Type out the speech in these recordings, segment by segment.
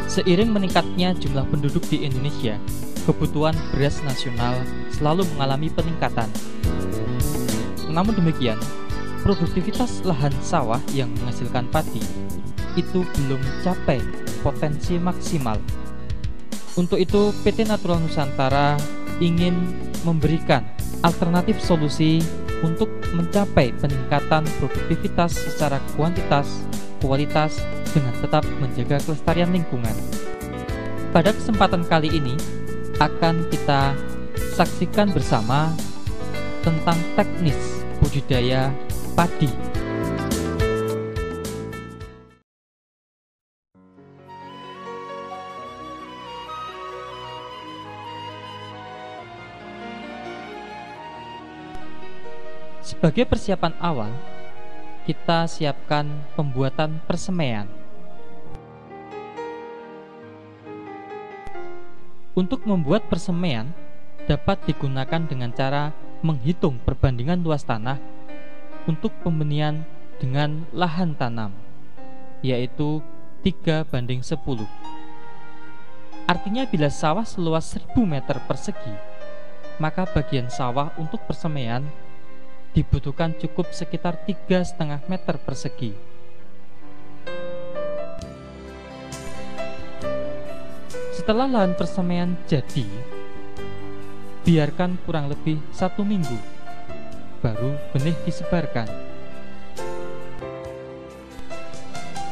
Seiring meningkatnya jumlah penduduk di Indonesia, kebutuhan beras nasional selalu mengalami peningkatan. Namun demikian, produktivitas lahan sawah yang menghasilkan padi itu belum mencapai potensi maksimal. Untuk itu, PT Natural Nusantara ingin memberikan alternatif solusi untuk mencapai peningkatan produktivitas secara kuantitas, kualitas, dengan tetap menjaga kelestarian lingkungan. Pada kesempatan kali ini akan kita saksikan bersama tentang teknis budidaya padi. Sebagai persiapan awal, kita siapkan pembuatan persemaian. Untuk membuat persemaian dapat digunakan dengan cara menghitung perbandingan luas tanah untuk pembenihan dengan lahan tanam, yaitu 3:10. Artinya bila sawah seluas 1000 meter persegi, maka bagian sawah untuk persemaian dibutuhkan cukup sekitar 3,5 meter persegi. Setelah lahan persemaian jadi, biarkan kurang lebih 1 minggu, baru benih disebarkan.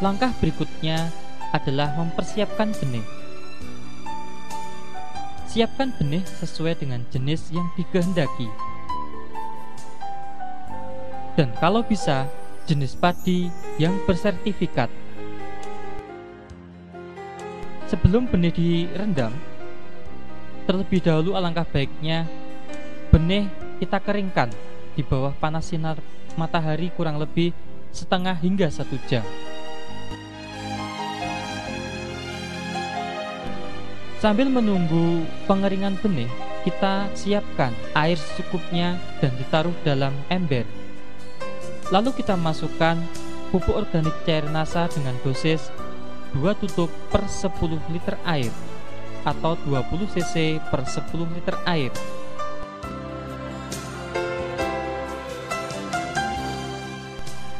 Langkah berikutnya adalah mempersiapkan benih. Siapkan benih sesuai dengan jenis yang dikehendaki. Dan kalau bisa, jenis padi yang bersertifikat. Sebelum benih direndam, terlebih dahulu alangkah baiknya benih kita keringkan di bawah panas sinar matahari kurang lebih setengah hingga 1 jam. Sambil menunggu pengeringan benih, kita siapkan air secukupnya dan ditaruh dalam ember. Lalu kita masukkan pupuk organik cair NASA dengan dosis 2 tutup per 10 liter air atau 20 cc per 10 liter air.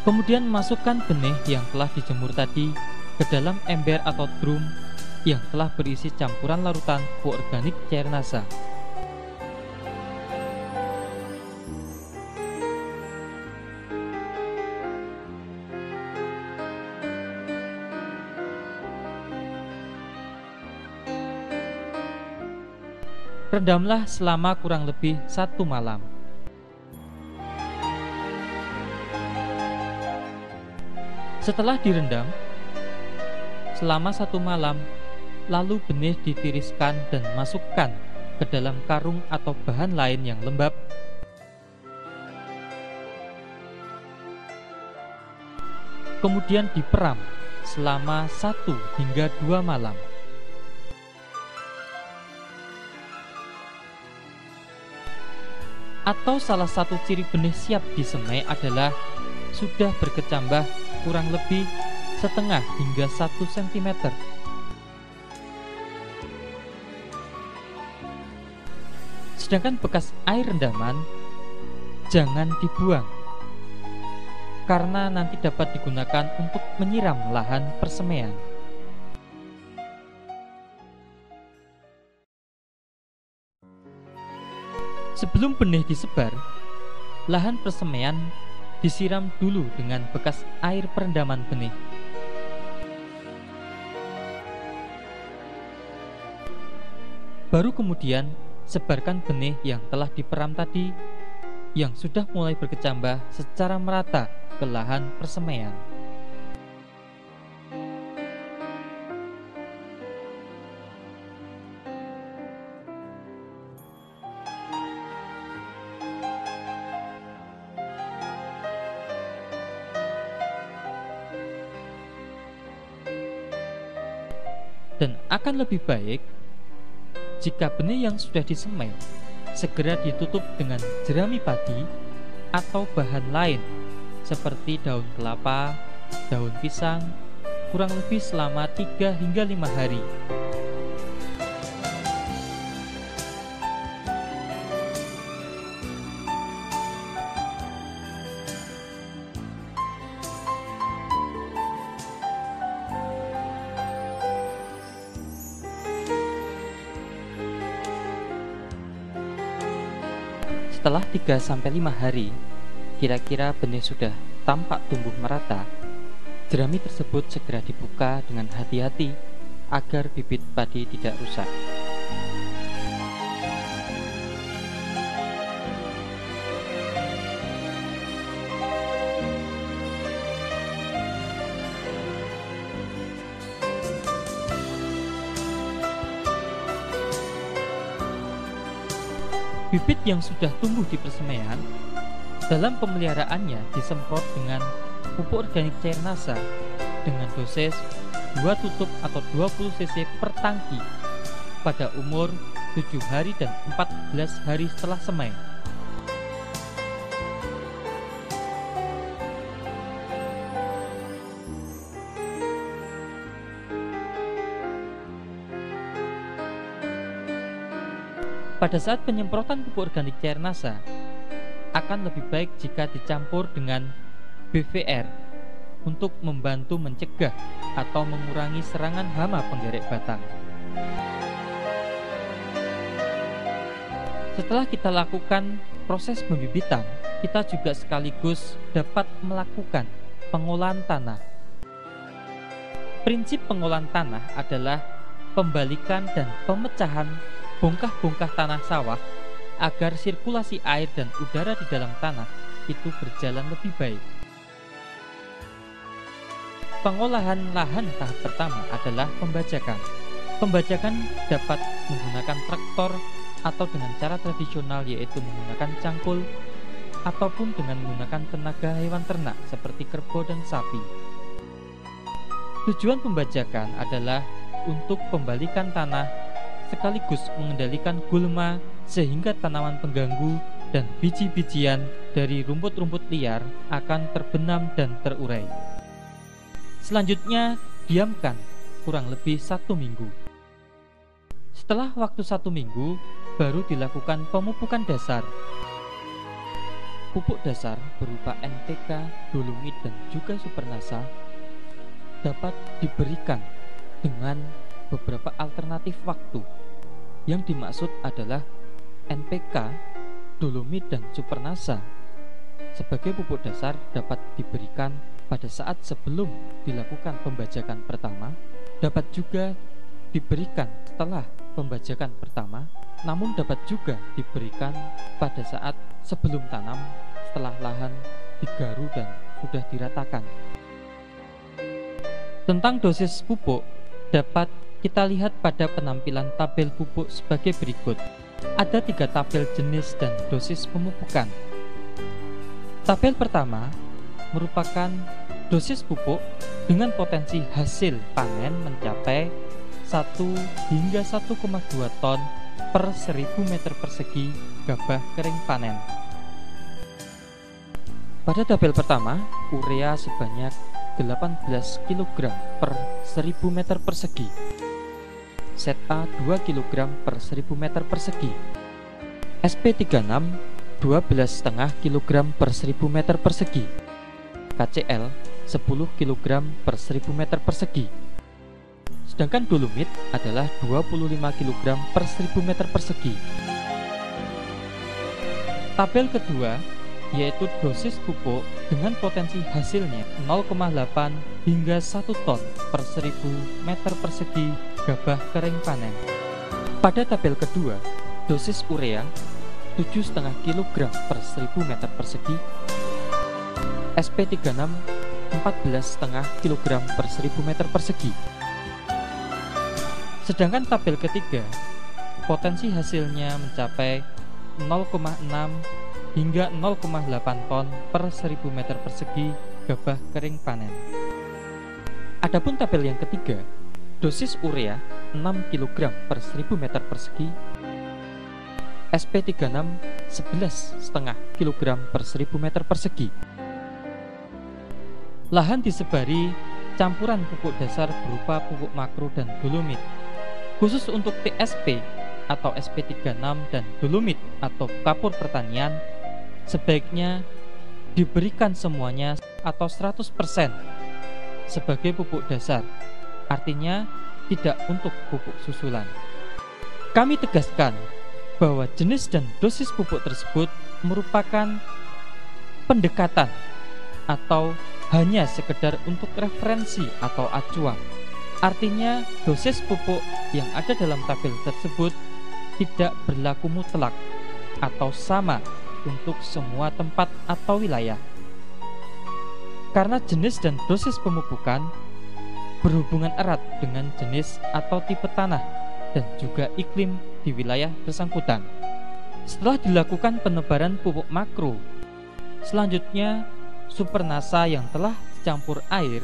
Kemudian masukkan benih yang telah dijemur tadi ke dalam ember atau drum yang telah berisi campuran larutan pupuk organik cair NASA. Rendamlah selama kurang lebih 1 malam. Setelah direndam selama 1 malam, lalu benih ditiriskan dan masukkan ke dalam karung atau bahan lain yang lembab. Kemudian diperam selama 1 hingga 2 malam. Atau salah satu ciri benih siap disemai adalah sudah berkecambah kurang lebih setengah hingga 1 cm. Sedangkan bekas air rendaman jangan dibuang, karena nanti dapat digunakan untuk menyiram lahan persemaian. Sebelum benih disebar, lahan persemaian disiram dulu dengan bekas air perendaman benih. Baru kemudian sebarkan benih yang telah diperam tadi yang sudah mulai berkecambah secara merata ke lahan persemaian. Dan akan lebih baik jika benih yang sudah disemai segera ditutup dengan jerami padi atau bahan lain seperti daun kelapa, daun pisang, kurang lebih selama 3 hingga 5 hari. Setelah 3-5 hari, kira-kira benih sudah tampak tumbuh merata, jerami tersebut segera dibuka dengan hati-hati agar bibit padi tidak rusak. Bibit yang sudah tumbuh di persemaian, dalam pemeliharaannya disemprot dengan pupuk organik cair NASA dengan dosis 2 tutup atau 20 cc per tangki pada umur 7 hari dan 14 hari setelah semai. Pada saat penyemprotan pupuk organik cair NASA, akan lebih baik jika dicampur dengan BVR untuk membantu mencegah atau mengurangi serangan hama penggerek batang. Setelah kita lakukan proses pembibitan, kita juga sekaligus dapat melakukan pengolahan tanah. Prinsip pengolahan tanah adalah pembalikan dan pemecahan bongkah-bongkah tanah sawah agar sirkulasi air dan udara di dalam tanah itu berjalan lebih baik. Pengolahan lahan tahap pertama adalah pembajakan. Pembajakan dapat menggunakan traktor atau dengan cara tradisional, yaitu menggunakan cangkul ataupun dengan menggunakan tenaga hewan ternak seperti kerbau dan sapi. Tujuan pembajakan adalah untuk pembalikan tanah sekaligus mengendalikan gulma sehingga tanaman pengganggu dan biji-bijian dari rumput-rumput liar akan terbenam dan terurai. Selanjutnya, diamkan kurang lebih 1 minggu. Setelah waktu 1 minggu, baru dilakukan pemupukan dasar. Pupuk dasar berupa NPK, dolomit, dan juga supernasa dapat diberikan dengan beberapa alternatif waktu. Yang dimaksud adalah NPK, dolomit, dan supernasa sebagai pupuk dasar dapat diberikan pada saat sebelum dilakukan pembajakan pertama, dapat juga diberikan setelah pembajakan pertama, namun dapat juga diberikan pada saat sebelum tanam setelah lahan digaru dan sudah diratakan. Tentang dosis pupuk dapat kita lihat pada penampilan tabel pupuk sebagai berikut. Ada 3 tabel jenis dan dosis pemupukan. Tabel pertama merupakan dosis pupuk dengan potensi hasil panen mencapai 1 hingga 1,2 ton per 1000 meter persegi gabah kering panen. Pada tabel pertama, urea sebanyak 18 kg per 1000 meter persegi, ZA 2 kg per 1000 meter persegi, SP36 12,5 kg per 1000 meter persegi, KCL 10 kg per 1000 meter persegi. Sedangkan dolomit adalah 25 kg per 1000 meter persegi. Tabel kedua yaitu dosis pupuk dengan potensi hasilnya 0,8 hingga 1 ton per 1000 meter persegi gabah kering panen. Pada tabel kedua, dosis urea 7,5 kg per 1000 meter persegi, SP36 14,5 kg per 1000 meter persegi. Sedangkan tabel ketiga, potensi hasilnya mencapai 0,6 hingga 0,8 ton per 1000 meter persegi gabah kering panen. Adapun tabel yang ketiga, dosis urea 6 kg per 1000 meter persegi, SP36 11,5 kg per 1000 meter persegi. Lahan disebari campuran pupuk dasar berupa pupuk makro dan dolomit. Khusus untuk TSP atau SP36 dan dolomit atau kapur pertanian, sebaiknya diberikan semuanya atau 100% sebagai pupuk dasar, artinya tidak untuk pupuk susulan. Kami tegaskan bahwa jenis dan dosis pupuk tersebut merupakan pendekatan atau hanya sekedar untuk referensi atau acuan. Artinya dosis pupuk yang ada dalam tabel tersebut tidak berlaku mutlak atau sama untuk semua tempat atau wilayah. Karena jenis dan dosis pemupukan berhubungan erat dengan jenis atau tipe tanah dan juga iklim di wilayah bersangkutan. Setelah dilakukan penebaran pupuk makro, selanjutnya supernasa yang telah dicampur air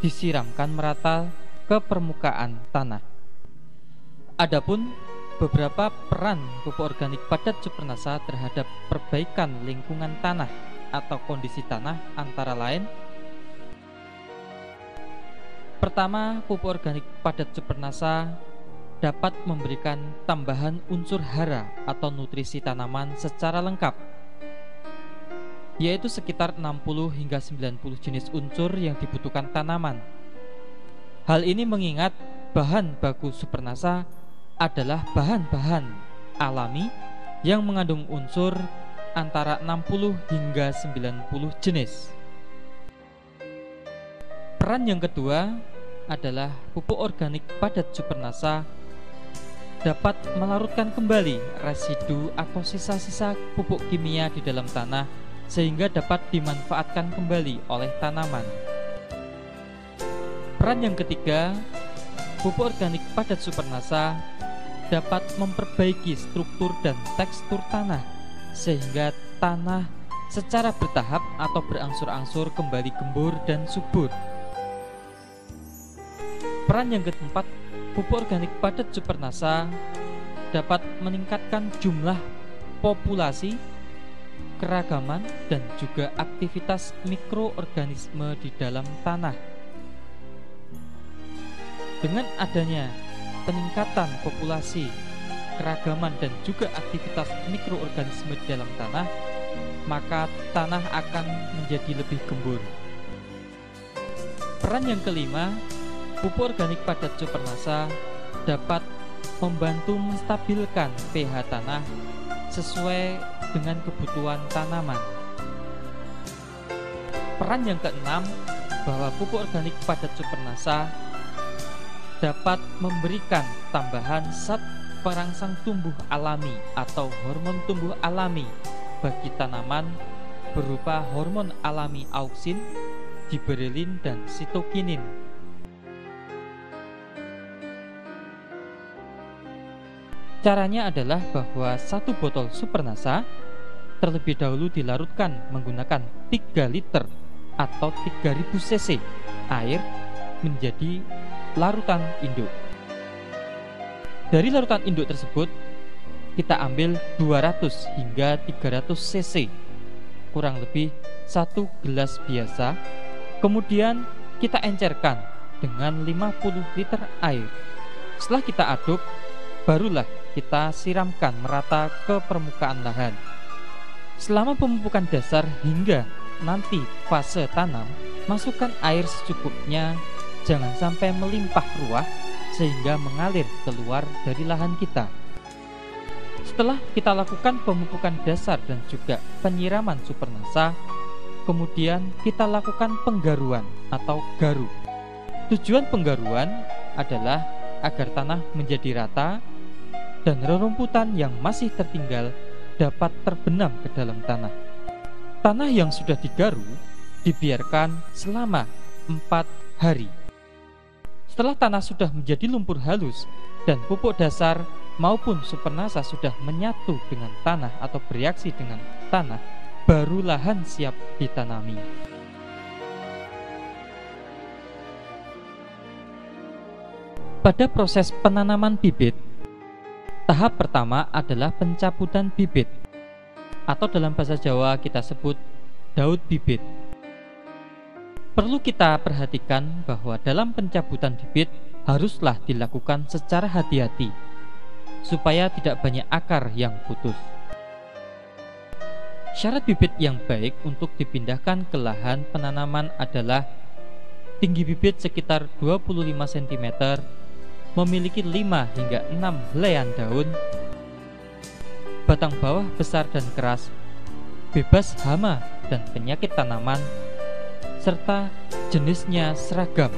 disiramkan merata ke permukaan tanah. Adapun beberapa peran pupuk organik padat supernasa terhadap perbaikan lingkungan tanah atau kondisi tanah antara lain: pertama, pupuk organik padat supernasa dapat memberikan tambahan unsur hara atau nutrisi tanaman secara lengkap, yaitu sekitar 60 hingga 90 jenis unsur yang dibutuhkan tanaman. Hal ini mengingat bahan baku supernasa adalah bahan-bahan alami yang mengandung unsur antara 60 hingga 90 jenis. Peran yang kedua adalah pupuk organik padat supernasa dapat melarutkan kembali residu atau sisa-sisa pupuk kimia di dalam tanah sehingga dapat dimanfaatkan kembali oleh tanaman. Peran yang ketiga, pupuk organik padat supernasa dapat memperbaiki struktur dan tekstur tanah sehingga tanah secara bertahap atau berangsur-angsur kembali gembur dan subur. Peran yang keempat, pupuk organik padat supernasa dapat meningkatkan jumlah populasi, keragaman, dan juga aktivitas mikroorganisme di dalam tanah. Dengan adanya peningkatan populasi, keragaman, dan juga aktivitas mikroorganisme di dalam tanah, maka tanah akan menjadi lebih gembur. Peran yang kelima, pupuk organik padat supernasa dapat membantu menstabilkan pH tanah sesuai dengan kebutuhan tanaman. Peran yang keenam, bahwa pupuk organik padat supernasa dapat memberikan tambahan zat perangsang tumbuh alami atau hormon tumbuh alami bagi tanaman berupa hormon alami auksin, giberelin, dan sitokinin. Caranya adalah bahwa satu botol supernasa terlebih dahulu dilarutkan menggunakan 3 liter atau 3000 cc air menjadi larutan induk. Dari larutan induk tersebut kita ambil 200 hingga 300 cc, kurang lebih 1 gelas biasa. Kemudian kita encerkan dengan 50 liter air. Setelah kita aduk, barulah kita siramkan merata ke permukaan lahan. Selama pemupukan dasar hingga nanti fase tanam, masukkan air secukupnya, jangan sampai melimpah ruah sehingga mengalir keluar dari lahan kita. Setelah kita lakukan pemupukan dasar dan juga penyiraman supernasa, kemudian kita lakukan penggaruan atau garu. Tujuan penggaruan adalah agar tanah menjadi rata dan rerumputan yang masih tertinggal dapat terbenam ke dalam tanah. Tanah yang sudah digaru dibiarkan selama 4 hari. Setelah tanah sudah menjadi lumpur halus dan pupuk dasar maupun supernasa sudah menyatu dengan tanah atau bereaksi dengan tanah, baru lahan siap ditanami. Pada proses penanaman bibit, tahap pertama adalah pencabutan bibit, atau dalam bahasa Jawa kita sebut daud bibit. Perlu kita perhatikan bahwa dalam pencabutan bibit haruslah dilakukan secara hati-hati, supaya tidak banyak akar yang putus. Syarat bibit yang baik untuk dipindahkan ke lahan penanaman adalah tinggi bibit sekitar 25 cm, memiliki 5 hingga 6 helaian daun, batang bawah besar dan keras, bebas hama dan penyakit tanaman, serta jenisnya seragam.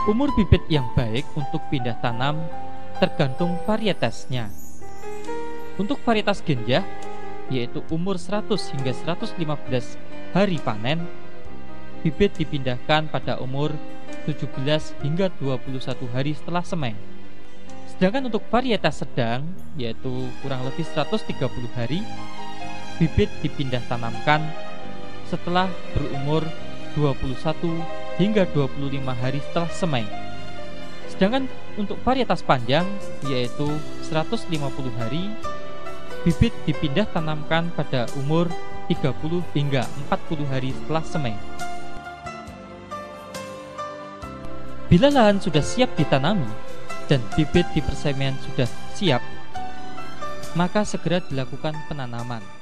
Umur bibit yang baik untuk pindah tanam tergantung varietasnya. Untuk varietas genjah, yaitu umur 100 hingga 115 hari panen, bibit dipindahkan pada umur 17 hingga 21 hari setelah semai. Sedangkan untuk varietas sedang, yaitu kurang lebih 130 hari, bibit dipindah tanamkan setelah berumur 21 hingga 25 hari setelah semai. Sedangkan untuk varietas panjang, yaitu 150 hari, bibit dipindah tanamkan pada umur 30 hingga 40 hari setelah semai. Bila lahan sudah siap ditanami dan bibit di persemian sudah siap, maka segera dilakukan penanaman.